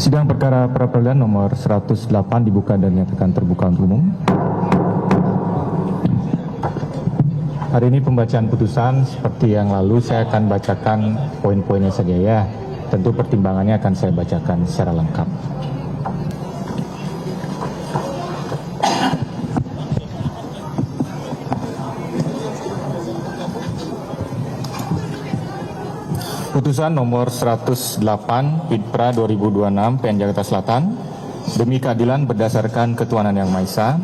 Sidang perkara pra-peradilan nomor 108 dibuka dan dinyatakan terbuka untuk umum. Hari ini pembacaan putusan seperti yang lalu saya akan bacakan poin-poinnya saja ya. Tentu pertimbangannya akan saya bacakan secara lengkap. Putusan nomor 108 Pidpra 2026 PN Jakarta Selatan demi keadilan berdasarkan ketuhanan yang Maha Esa,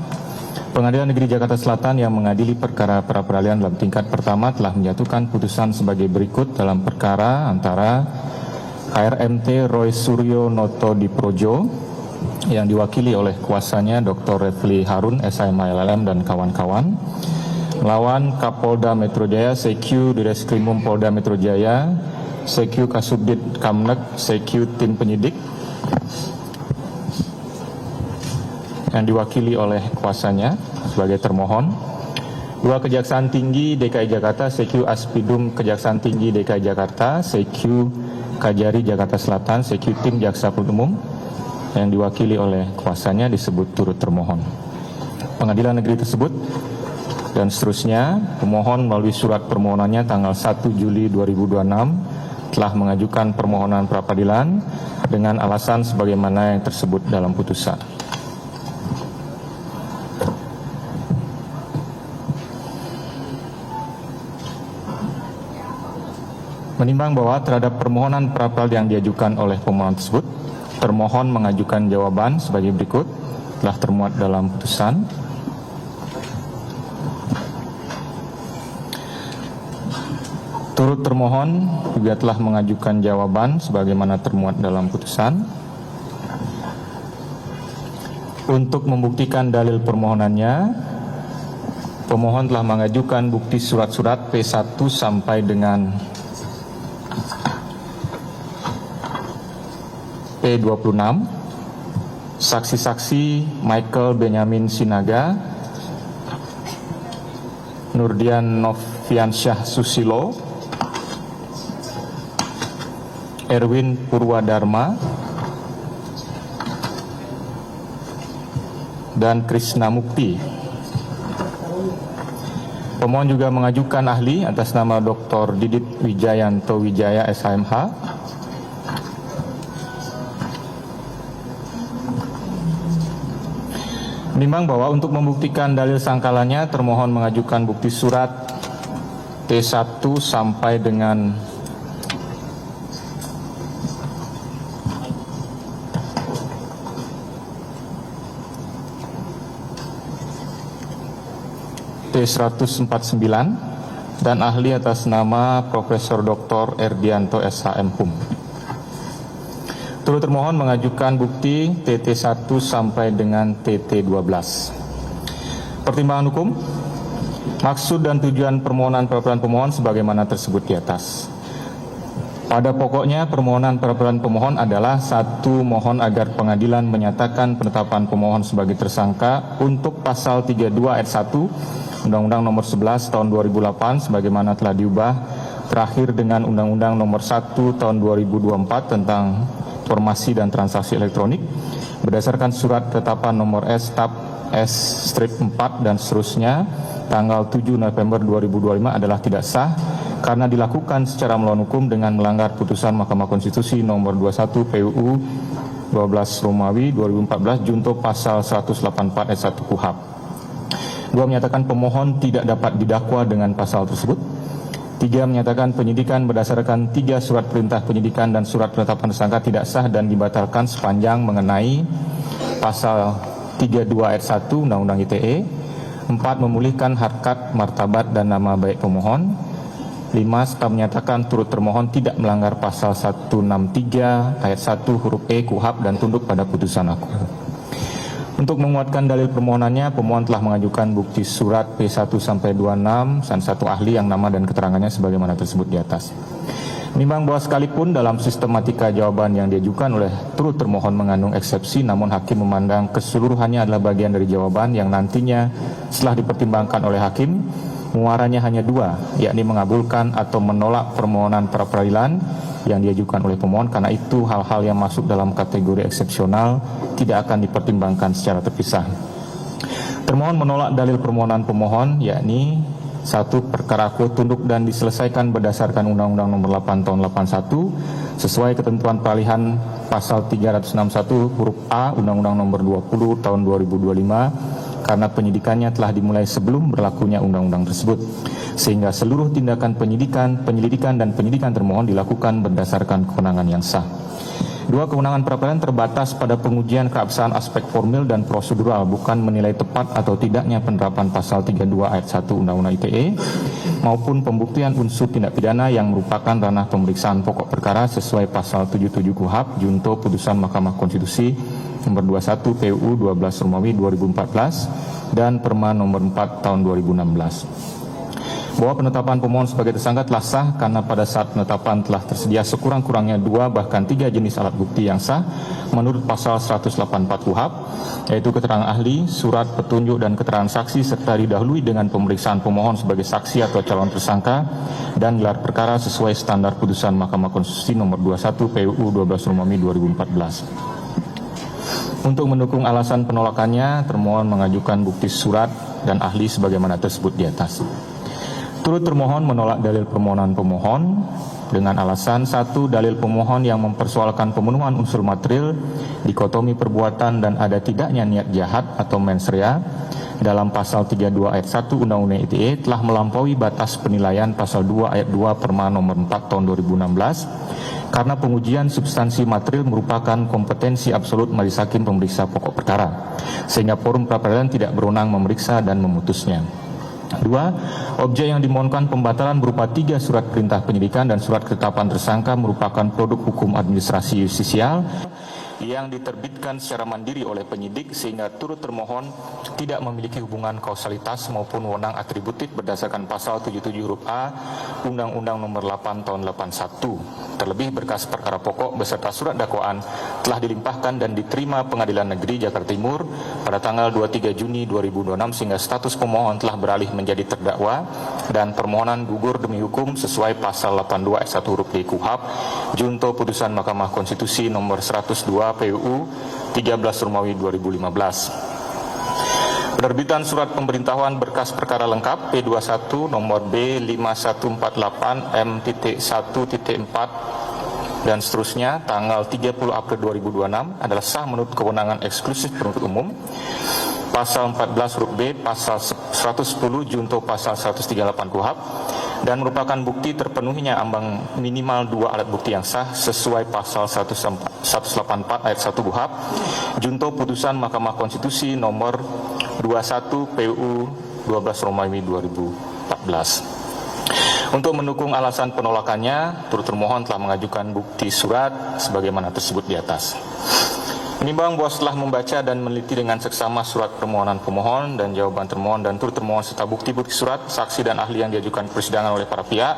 Pengadilan Negeri Jakarta Selatan yang mengadili perkara pra-peradilan dalam tingkat pertama telah menjatuhkan putusan sebagai berikut dalam perkara antara KRMT Roy Suryo Noto Diprojo yang diwakili oleh kuasanya Dr. Refli Harun, SIM LLM dan kawan-kawan melawan Kapolda Metro Jaya, CQ Direskrimum Polda Metro Jaya, CQ Kasubdit Kamnek, CQ Tim Penyidik yang diwakili oleh kuasanya sebagai termohon. Dua Kejaksaan Tinggi DKI Jakarta, CQ Aspidum Kejaksaan Tinggi DKI Jakarta, CQ Kajari Jakarta Selatan, CQ Tim Jaksa Penuntut Umum yang diwakili oleh kuasanya disebut turut termohon. Pengadilan negeri tersebut dan seterusnya, pemohon melalui surat permohonannya tanggal 1 Juli 2026 telah mengajukan permohonan pra-peradilan dengan alasan sebagaimana yang tersebut dalam putusan. Menimbang bahwa terhadap permohonan pra-peradilan yang diajukan oleh pemohon tersebut, termohon mengajukan jawaban sebagai berikut telah termuat dalam putusan. Turut termohon juga telah mengajukan jawaban sebagaimana termuat dalam putusan. Untuk membuktikan dalil permohonannya, pemohon telah mengajukan bukti surat-surat P1 sampai dengan P26, saksi-saksi Michael Benyamin Sinaga, Nurdian Noviansyah Susilo, Erwin Purwadharma, dan Krishna Mukti. Pemohon juga mengajukan ahli atas nama Dr. Didit Wijayanto Wijaya SHMH, menimbang bahwa untuk membuktikan dalil sangkalannya, termohon mengajukan bukti surat T1 sampai dengan T149 dan ahli atas nama Profesor Dr. Erdianto SHM Hum. Turut termohon mengajukan bukti TT1 sampai dengan TT12. Pertimbangan hukum, maksud dan tujuan permohonan pra-peradilan pemohon sebagaimana tersebut di atas. Pada pokoknya permohonan pra-peradilan pemohon adalah satu, mohon agar pengadilan menyatakan penetapan pemohon sebagai tersangka untuk pasal 32 ayat 1 Undang-Undang Nomor 11 Tahun 2008 sebagaimana telah diubah terakhir dengan Undang-Undang Nomor 1 Tahun 2024 tentang informasi dan transaksi elektronik berdasarkan surat ketetapan nomor S/Tab S-4 dan seterusnya tanggal 7 November 2025 adalah tidak sah karena dilakukan secara melawan hukum dengan melanggar putusan Mahkamah Konstitusi nomor 21 PUU 12 Romawi 2014 junto pasal 184 ayat 1 KUHP. 2. Menyatakan pemohon tidak dapat didakwa dengan pasal tersebut. 3. Menyatakan penyidikan berdasarkan 3 surat perintah penyidikan dan surat penetapan tersangka tidak sah dan dibatalkan sepanjang mengenai pasal 32 ayat 1 Undang-Undang ITE. 4. Memulihkan harkat, martabat dan nama baik pemohon. 5. Serta menyatakan turut termohon tidak melanggar pasal 163 ayat 1 huruf E KUHP dan tunduk pada putusan aku. Untuk menguatkan dalil permohonannya, pemohon telah mengajukan bukti surat P1 sampai 26 dan satu ahli yang nama dan keterangannya sebagaimana tersebut di atas. Menimbang bahwa sekalipun dalam sistematika jawaban yang diajukan oleh turut termohon mengandung eksepsi, namun hakim memandang keseluruhannya adalah bagian dari jawaban yang nantinya setelah dipertimbangkan oleh hakim, muaranya hanya 2, yakni mengabulkan atau menolak permohonan pra-peradilan yang diajukan oleh pemohon, karena itu hal-hal yang masuk dalam kategori eksepsional tidak akan dipertimbangkan secara terpisah. Termohon menolak dalil permohonan pemohon, yakni 1. Perkara aku tunduk dan diselesaikan berdasarkan Undang-Undang Nomor 8 Tahun 81 sesuai ketentuan peralihan Pasal 361 huruf A Undang-Undang Nomor 20 Tahun 2025 karena penyidikannya telah dimulai sebelum berlakunya undang-undang tersebut, sehingga seluruh tindakan penyelidikan dan penyidikan termohon dilakukan berdasarkan kewenangan yang sah. 2. Kewenangan pra-peradilan terbatas pada pengujian keabsahan aspek formil dan prosedural, bukan menilai tepat atau tidaknya penerapan pasal 32 ayat 1 Undang-Undang ITE maupun pembuktian unsur tindak pidana yang merupakan ranah pemeriksaan pokok perkara sesuai pasal 77 KUHP junto putusan Mahkamah Konstitusi nomor 21 PUU 12 Romawi 2014 dan Perma nomor 4 tahun 2016. Bahwa penetapan pemohon sebagai tersangka telah sah karena pada saat penetapan telah tersedia sekurang-kurangnya 2 bahkan 3 jenis alat bukti yang sah menurut pasal 184 KUHP, yaitu keterangan ahli, surat petunjuk dan keterangan saksi serta didahului dengan pemeriksaan pemohon sebagai saksi atau calon tersangka dan gelar perkara sesuai standar putusan Mahkamah Konstitusi nomor 21 PUU 12 Romawi 2014. Untuk mendukung alasan penolakannya, termohon mengajukan bukti surat dan ahli sebagaimana tersebut di atas. Turut termohon menolak dalil permohonan pemohon dengan alasan 1. Dalil pemohon yang mempersoalkan pemenuhan unsur material, dikotomi perbuatan dan ada tidaknya niat jahat atau mens rea dalam pasal 32 ayat 1 Undang-Undang ITE telah melampaui batas penilaian pasal 2 ayat 2 Perma nomor 4 tahun 2016 karena pengujian substansi material merupakan kompetensi absolut majelis hakim pemeriksa pokok perkara, sehingga forum pra-peradilan tidak berwenang memeriksa dan memutusnya. 2. Objek yang dimohonkan pembatalan berupa 3 surat perintah penyidikan dan surat ketetapan tersangka merupakan produk hukum administrasi justisial yang diterbitkan secara mandiri oleh penyidik, sehingga turut termohon tidak memiliki hubungan kausalitas maupun wewenang atributif berdasarkan pasal 77 huruf A Undang-Undang Nomor 8 Tahun 81. Terlebih berkas perkara pokok beserta surat dakwaan telah dilimpahkan dan diterima Pengadilan Negeri Jakarta Timur pada tanggal 23 Juni 2026 sehingga status pemohon telah beralih menjadi terdakwa dan permohonan gugur demi hukum sesuai pasal 82 ayat 1 huruf D KUHP junto putusan Mahkamah Konstitusi nomor 102 PUU 13 Romawi 2015. Penerbitan surat pemberitahuan berkas perkara lengkap P21 nomor B5148 M.1.4 dan seterusnya tanggal 30 April 2026 adalah sah menurut kewenangan eksklusif penuntut umum. Pasal 14 huruf B, pasal 110 junto pasal 138 KUHP dan merupakan bukti terpenuhinya ambang minimal 2 alat bukti yang sah sesuai pasal 184 ayat 1 KUHP junto putusan Mahkamah Konstitusi nomor 21 PUU 12 Romawi 2014. Untuk mendukung alasan penolakannya, turut termohon telah mengajukan bukti surat sebagaimana tersebut di atas. Menimbang bahwa setelah membaca dan meneliti dengan seksama surat permohonan pemohon dan jawaban termohon dan turut termohon serta bukti-bukti surat, saksi dan ahli yang diajukan persidangan oleh para pihak,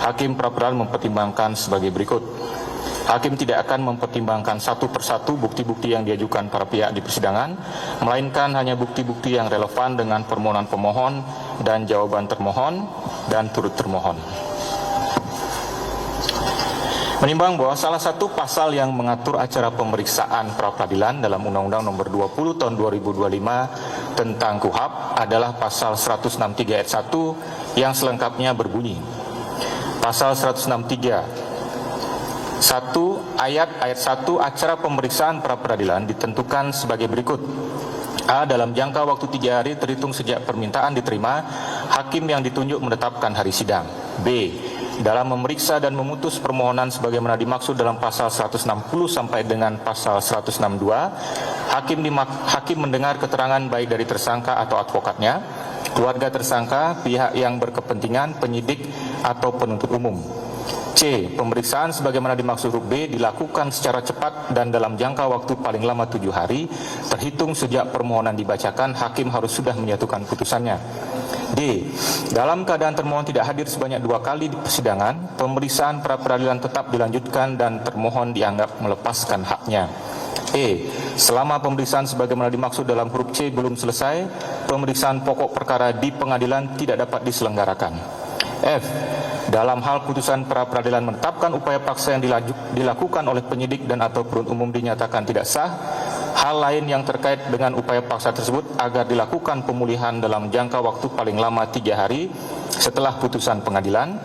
Hakim pra-peradilan mempertimbangkan sebagai berikut. Hakim tidak akan mempertimbangkan satu persatu bukti-bukti yang diajukan para pihak di persidangan, melainkan hanya bukti-bukti yang relevan dengan permohonan pemohon dan jawaban termohon dan turut termohon. Menimbang bahwa salah satu pasal yang mengatur acara pemeriksaan pra-peradilan dalam Undang-Undang Nomor 20 Tahun 2025 tentang KUHP adalah pasal 163 ayat 1 yang selengkapnya berbunyi. Pasal 163 1 ayat 1 acara pemeriksaan pra-peradilan ditentukan sebagai berikut. A. Dalam jangka waktu 3 hari terhitung sejak permintaan diterima, hakim yang ditunjuk menetapkan hari sidang. B. Dalam memeriksa dan memutus permohonan sebagaimana dimaksud dalam pasal 160 sampai dengan pasal 162, hakim mendengar keterangan baik dari tersangka atau advokatnya, keluarga tersangka, pihak yang berkepentingan, penyidik atau penuntut umum. C. Pemeriksaan sebagaimana dimaksud huruf B dilakukan secara cepat dan dalam jangka waktu paling lama 7 hari, terhitung sejak permohonan dibacakan, hakim harus sudah menyatukan putusannya. D. Dalam keadaan termohon tidak hadir sebanyak 2 kali di persidangan, pemeriksaan pra-peradilan tetap dilanjutkan dan termohon dianggap melepaskan haknya. E. Selama pemeriksaan sebagaimana dimaksud dalam huruf C belum selesai, pemeriksaan pokok perkara di pengadilan tidak dapat diselenggarakan. F. Dalam hal putusan pra-peradilan menetapkan upaya paksa yang dilakukan oleh penyidik dan atau penuntut umum dinyatakan tidak sah, hal lain yang terkait dengan upaya paksa tersebut agar dilakukan pemulihan dalam jangka waktu paling lama 3 hari setelah putusan pengadilan.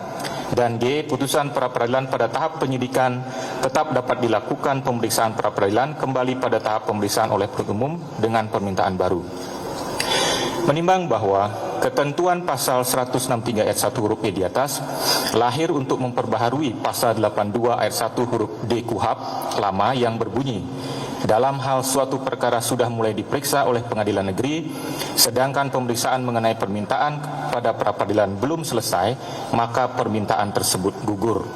Dan G. Putusan pra-peradilan pada tahap penyidikan tetap dapat dilakukan pemeriksaan pra-peradilan kembali pada tahap pemeriksaan oleh penuntut umum dengan permintaan baru. Menimbang bahwa ketentuan pasal 163 ayat 1 huruf E di atas lahir untuk memperbaharui pasal 82 ayat 1 huruf D KUHP lama yang berbunyi, dalam hal suatu perkara sudah mulai diperiksa oleh pengadilan negeri, sedangkan pemeriksaan mengenai permintaan pada pra-peradilan belum selesai, maka permintaan tersebut gugur.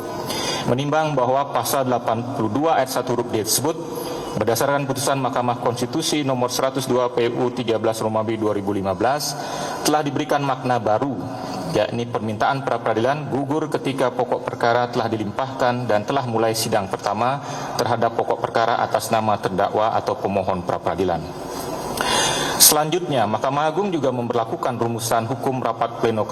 Menimbang bahwa pasal 82 ayat 1 huruf D tersebut berdasarkan putusan Mahkamah Konstitusi nomor 102 PU 13 Romawi 2015 telah diberikan makna baru, yakni permintaan pra-peradilan gugur ketika pokok perkara telah dilimpahkan dan telah mulai sidang pertama terhadap pokok perkara atas nama terdakwa atau pemohon pra-peradilan. Selanjutnya, Mahkamah Agung juga memberlakukan rumusan hukum rapat pleno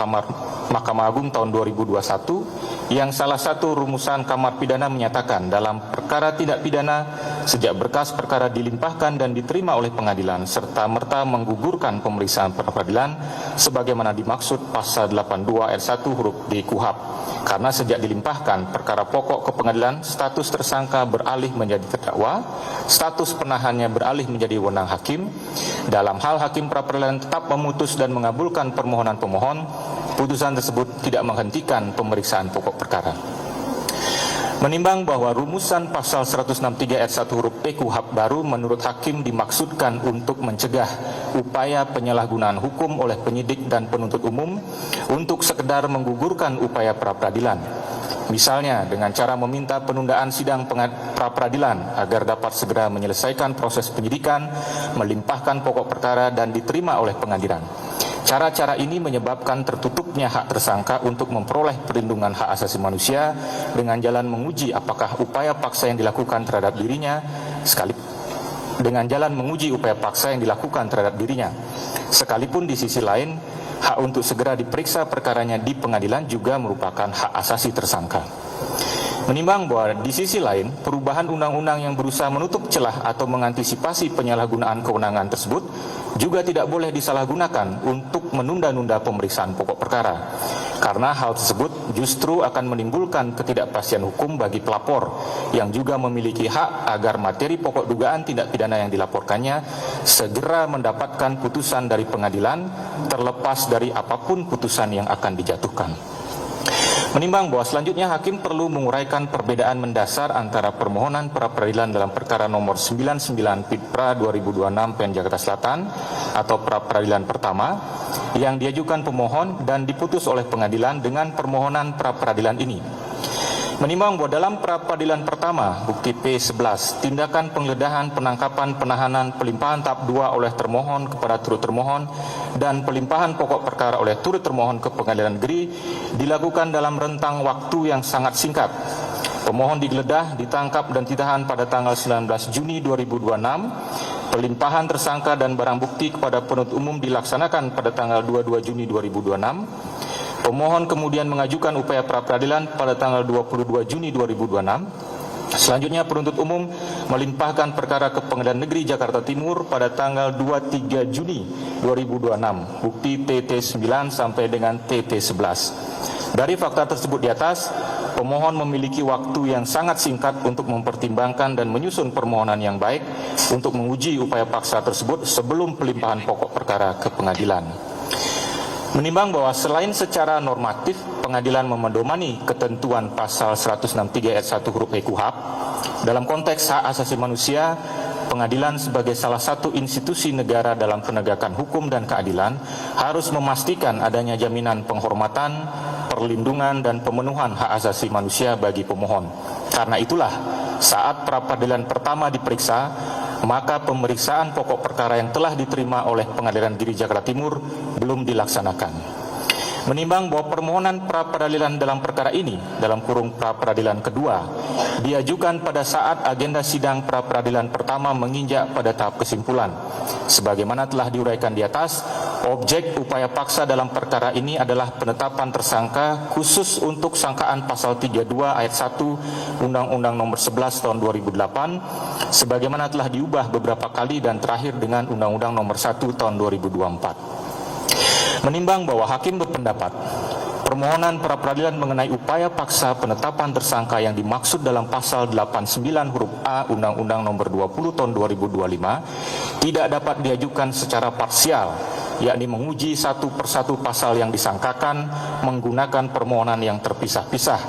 Mahkamah Agung tahun 2021 yang salah satu rumusan Kamar Pidana menyatakan dalam perkara tidak pidana sejak berkas perkara dilimpahkan dan diterima oleh pengadilan serta merta menggugurkan pemeriksaan pra-peradilan sebagaimana dimaksud pasal 82 ayat 1 huruf D KUHP. Karena sejak dilimpahkan perkara pokok ke pengadilan, status tersangka beralih menjadi terdakwa, status penahannya beralih menjadi wewenang hakim. Dalam hal hakim pra-peradilan tetap memutus dan mengabulkan permohonan pemohon, putusan tersebut tidak menghentikan pemeriksaan pokok perkara. Menimbang bahwa rumusan pasal 163 ayat 1 huruf P KUHP baru menurut hakim dimaksudkan untuk mencegah upaya penyalahgunaan hukum oleh penyidik dan penuntut umum untuk sekedar menggugurkan upaya pra-peradilan. Misalnya dengan cara meminta penundaan sidang pra-peradilan agar dapat segera menyelesaikan proses penyidikan, melimpahkan pokok perkara dan diterima oleh pengadilan. Cara-cara ini menyebabkan tertutupnya hak tersangka untuk memperoleh perlindungan hak asasi manusia dengan jalan menguji apakah upaya paksa yang dilakukan terhadap dirinya sekalipun di sisi lain hak untuk segera diperiksa perkaranya di pengadilan juga merupakan hak asasi tersangka. Menimbang bahwa di sisi lain, perubahan undang-undang yang berusaha menutup celah atau mengantisipasi penyalahgunaan kewenangan tersebut juga tidak boleh disalahgunakan untuk menunda-nunda pemeriksaan pokok perkara. Karena hal tersebut justru akan menimbulkan ketidakpastian hukum bagi pelapor yang juga memiliki hak agar materi pokok dugaan tindak pidana yang dilaporkannya segera mendapatkan putusan dari pengadilan terlepas dari apapun putusan yang akan dijatuhkan. Menimbang bahwa selanjutnya hakim perlu menguraikan perbedaan mendasar antara permohonan pra-peradilan dalam perkara nomor 99 Pidpra 2026 PN Jakarta Selatan atau pra-peradilan pertama yang diajukan pemohon dan diputus oleh pengadilan dengan permohonan pra-peradilan ini. Menimbang bahwa dalam pra-peradilan pertama, bukti P11, tindakan penggeledahan, penangkapan, penahanan, pelimpahan tahap 2 oleh termohon kepada turut termohon, dan pelimpahan pokok perkara oleh turut termohon ke pengadilan negeri dilakukan dalam rentang waktu yang sangat singkat. Pemohon digeledah, ditangkap dan ditahan pada tanggal 19 Juni 2026. Pelimpahan tersangka dan barang bukti kepada penuntut umum dilaksanakan pada tanggal 22 Juni 2026. Pemohon kemudian mengajukan upaya pra-peradilan pada tanggal 22 Juni 2026. Selanjutnya penuntut umum melimpahkan perkara ke Pengadilan Negeri Jakarta Timur pada tanggal 23 Juni 2026, bukti TT9 sampai dengan TT11. Dari fakta tersebut di atas, pemohon memiliki waktu yang sangat singkat untuk mempertimbangkan dan menyusun permohonan yang baik untuk menguji upaya paksa tersebut sebelum pelimpahan pokok perkara ke pengadilan. Menimbang bahwa selain secara normatif pengadilan memedomani ketentuan pasal 163 ayat 1 huruf E KUHP, dalam konteks hak asasi manusia, pengadilan sebagai salah satu institusi negara dalam penegakan hukum dan keadilan harus memastikan adanya jaminan penghormatan, perlindungan dan pemenuhan hak asasi manusia bagi pemohon. Karena itulah saat pra-peradilan pertama diperiksa, maka pemeriksaan pokok perkara yang telah diterima oleh Pengadilan Negeri Jakarta Timur belum dilaksanakan. Menimbang bahwa permohonan pra-peradilan dalam perkara ini, dalam kurung pra-peradilan kedua, diajukan pada saat agenda sidang pra-peradilan pertama menginjak pada tahap kesimpulan. Sebagaimana telah diuraikan di atas, Objek upaya paksa dalam perkara ini adalah penetapan tersangka khusus untuk sangkaan pasal 32 ayat 1 Undang-Undang Nomor 11 Tahun 2008 sebagaimana telah diubah beberapa kali dan terakhir dengan Undang-Undang Nomor 1 Tahun 2024. Menimbang bahwa hakim berpendapat permohonan pra-peradilan mengenai upaya paksa penetapan tersangka yang dimaksud dalam pasal 89 huruf A Undang-Undang Nomor 20 Tahun 2025 tidak dapat diajukan secara parsial, yakni menguji satu persatu pasal yang disangkakan menggunakan permohonan yang terpisah-pisah,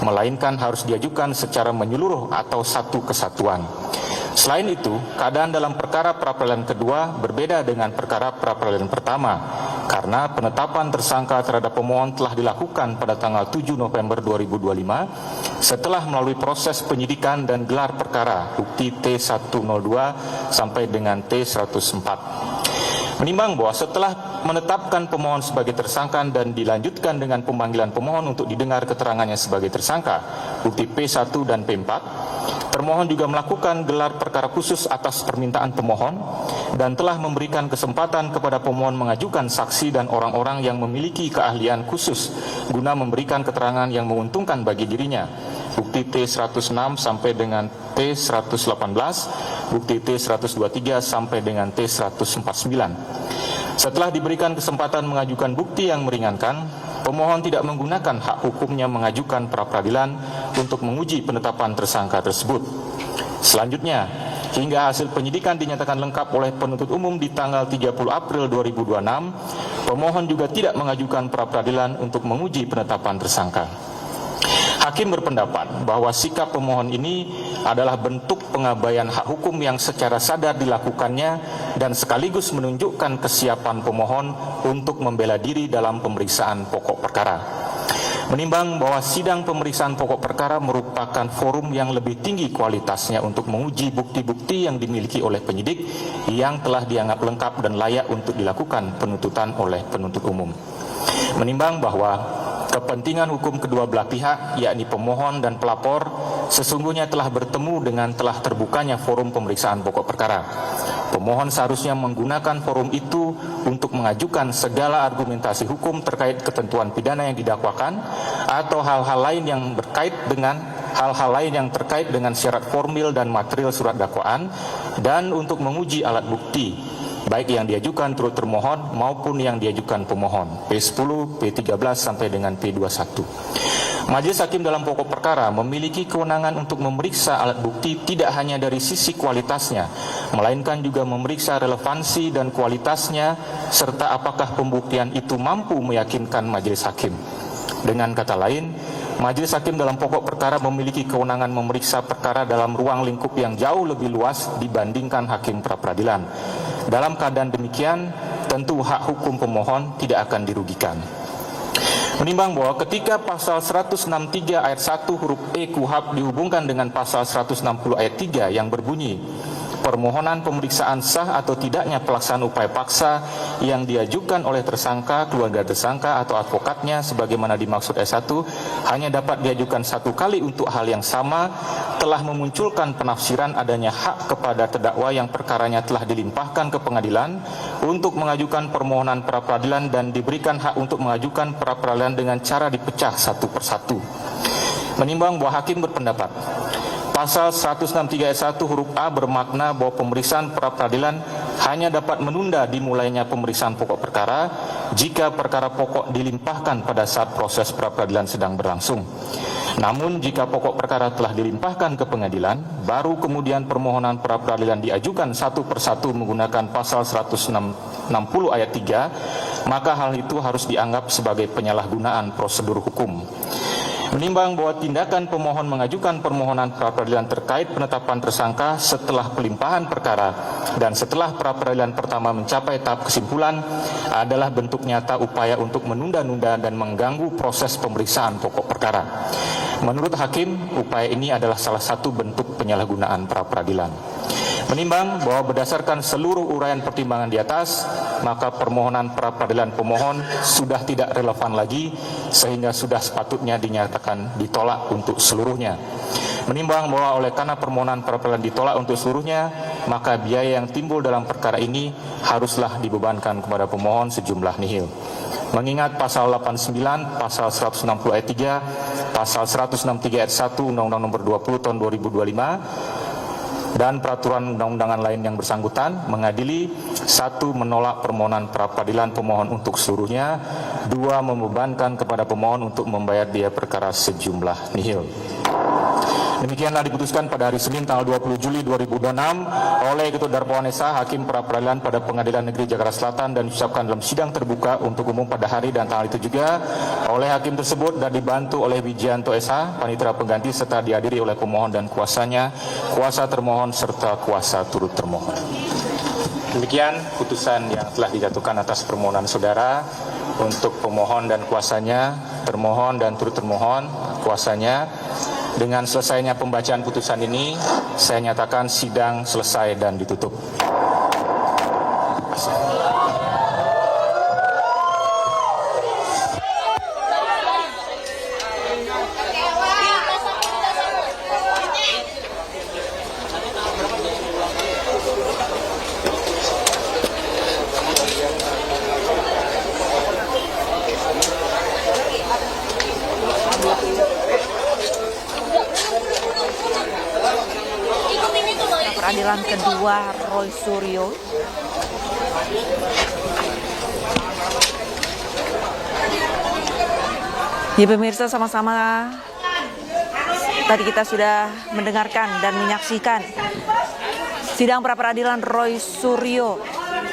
melainkan harus diajukan secara menyeluruh atau satu kesatuan. Selain itu, keadaan dalam perkara pra-peradilan kedua berbeda dengan perkara pra-peradilan pertama, karena penetapan tersangka terhadap pemohon telah dilakukan pada tanggal 7 November 2025 setelah melalui proses penyidikan dan gelar perkara bukti T102 sampai dengan T104. Menimbang bahwa setelah menetapkan pemohon sebagai tersangka dan dilanjutkan dengan pemanggilan pemohon untuk didengar keterangannya sebagai tersangka, bukti P1 dan P4, termohon juga melakukan gelar perkara khusus atas permintaan pemohon dan telah memberikan kesempatan kepada pemohon mengajukan saksi dan orang-orang yang memiliki keahlian khusus guna memberikan keterangan yang menguntungkan bagi dirinya. Bukti T106 sampai dengan T118, bukti T123 sampai dengan T149. Setelah diberikan kesempatan mengajukan bukti yang meringankan, pemohon tidak menggunakan hak hukumnya mengajukan pra-peradilan untuk menguji penetapan tersangka tersebut. Selanjutnya, hingga hasil penyidikan dinyatakan lengkap oleh penuntut umum di tanggal 30 April 2026, pemohon juga tidak mengajukan pra-peradilan untuk menguji penetapan tersangka. Hakim berpendapat bahwa sikap pemohon ini adalah bentuk pengabaian hak hukum yang secara sadar dilakukannya dan sekaligus menunjukkan kesiapan pemohon untuk membela diri dalam pemeriksaan pokok perkara. Menimbang bahwa sidang pemeriksaan pokok perkara merupakan forum yang lebih tinggi kualitasnya untuk menguji bukti-bukti yang dimiliki oleh penyidik yang telah dianggap lengkap dan layak untuk dilakukan penuntutan oleh penuntut umum. Menimbang bahwa kepentingan hukum kedua belah pihak, yakni pemohon dan pelapor, sesungguhnya telah bertemu dengan telah terbukanya forum pemeriksaan pokok perkara. Pemohon seharusnya menggunakan forum itu untuk mengajukan segala argumentasi hukum terkait ketentuan pidana yang didakwakan atau hal-hal lain yang terkait dengan syarat formil dan material surat dakwaan dan untuk menguji alat bukti baik yang diajukan turut termohon maupun yang diajukan pemohon, P10, P13 sampai dengan P21. Majelis Hakim dalam pokok perkara memiliki kewenangan untuk memeriksa alat bukti tidak hanya dari sisi kualitasnya, melainkan juga memeriksa relevansi dan kualitasnya serta apakah pembuktian itu mampu meyakinkan majelis hakim. Dengan kata lain, majelis hakim dalam pokok perkara memiliki kewenangan memeriksa perkara dalam ruang lingkup yang jauh lebih luas dibandingkan hakim pra-peradilan. Dalam keadaan demikian, tentu hak hukum pemohon tidak akan dirugikan. Menimbang bahwa ketika pasal 163 ayat 1 huruf E KUHP dihubungkan dengan pasal 160 ayat 3 yang berbunyi, permohonan pemeriksaan sah atau tidaknya pelaksanaan upaya paksa yang diajukan oleh tersangka, keluarga tersangka atau advokatnya sebagaimana dimaksud S1 hanya dapat diajukan satu kali untuk hal yang sama, telah memunculkan penafsiran adanya hak kepada terdakwa yang perkaranya telah dilimpahkan ke pengadilan untuk mengajukan permohonan pra-peradilan dan diberikan hak untuk mengajukan pra-peradilan dengan cara dipecah satu persatu. Menimbang bahwa hakim berpendapat pasal 163 ayat 1 huruf A bermakna bahwa pemeriksaan pra-peradilan hanya dapat menunda dimulainya pemeriksaan pokok perkara jika perkara pokok dilimpahkan pada saat proses pra-peradilan sedang berlangsung. Namun jika pokok perkara telah dilimpahkan ke pengadilan, baru kemudian permohonan pra-peradilan diajukan satu persatu menggunakan pasal 160 ayat 3, maka hal itu harus dianggap sebagai penyalahgunaan prosedur hukum. Menimbang bahwa tindakan pemohon mengajukan permohonan pra-peradilan terkait penetapan tersangka setelah pelimpahan perkara dan setelah pra-peradilan pertama mencapai tahap kesimpulan adalah bentuk nyata upaya untuk menunda-nunda dan mengganggu proses pemeriksaan pokok perkara. Menurut hakim, upaya ini adalah salah satu bentuk penyalahgunaan pra-peradilan. Menimbang bahwa berdasarkan seluruh uraian pertimbangan di atas, maka permohonan pra-peradilan pemohon sudah tidak relevan lagi sehingga sudah sepatutnya dinyatakan ditolak untuk seluruhnya. Menimbang bahwa oleh karena permohonan pra-peradilan ditolak untuk seluruhnya, maka biaya yang timbul dalam perkara ini haruslah dibebankan kepada pemohon sejumlah nihil. Mengingat pasal 89, pasal 160 ayat 3, pasal 163 ayat 1 Undang-Undang Nomor 20 Tahun 2025 dan peraturan undang-undangan lain yang bersangkutan mengadili: 1. Menolak permohonan pra-peradilan pemohon untuk seluruhnya. 2. Membebankan kepada pemohon untuk membayar biaya perkara sejumlah nihil. Demikianlah diputuskan pada hari Senin tanggal 20 Juli 2026 oleh Ketut Darpawan SH, Hakim Pra-Peradilan pada Pengadilan Negeri Jakarta Selatan, dan diucapkan dalam sidang terbuka untuk umum pada hari dan tanggal itu juga oleh hakim tersebut dan dibantu oleh Wijianto SH, panitera pengganti, serta dihadiri oleh pemohon dan kuasanya, kuasa termohon serta kuasa turut termohon. Demikian putusan yang telah dijatuhkan atas permohonan saudara untuk pemohon dan kuasanya, termohon dan turut termohon, kuasanya. Dengan selesainya pembacaan putusan ini, saya nyatakan sidang selesai dan ditutup. Peradilan kedua Roy Suryo. Ya pemirsa, sama-sama tadi kita sudah mendengarkan dan menyaksikan sidang pra-peradilan Roy Suryo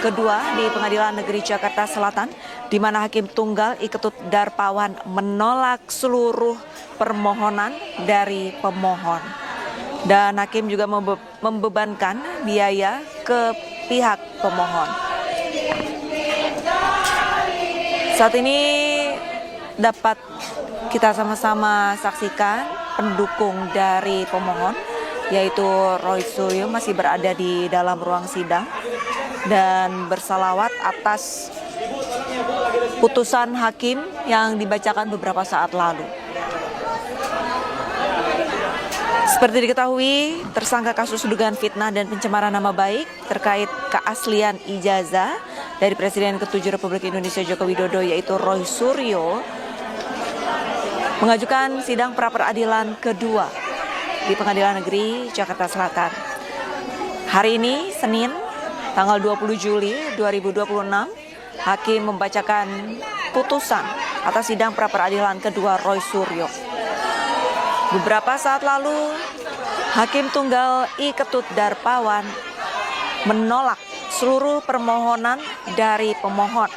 kedua di Pengadilan Negeri Jakarta Selatan, di mana Hakim Tunggal I. Ketut Darpawan menolak seluruh permohonan dari pemohon. Dan hakim juga membebankan biaya ke pihak pemohon. Saat ini dapat kita sama-sama saksikan pendukung dari pemohon, yaitu Roy Suryo, masih berada di dalam ruang sidang dan bersalawat atas putusan hakim yang dibacakan beberapa saat lalu. Seperti diketahui, tersangka kasus dugaan fitnah dan pencemaran nama baik terkait keaslian ijazah dari Presiden ke-7 Republik Indonesia Joko Widodo, yaitu Roy Suryo, mengajukan sidang pra-peradilan kedua di Pengadilan Negeri Jakarta Selatan. Hari ini, Senin, tanggal 20 Juli 2026, hakim membacakan putusan atas sidang pra-peradilan kedua Roy Suryo. Beberapa saat lalu, Hakim Tunggal I. Ketut Darpawan menolak seluruh permohonan dari pemohon.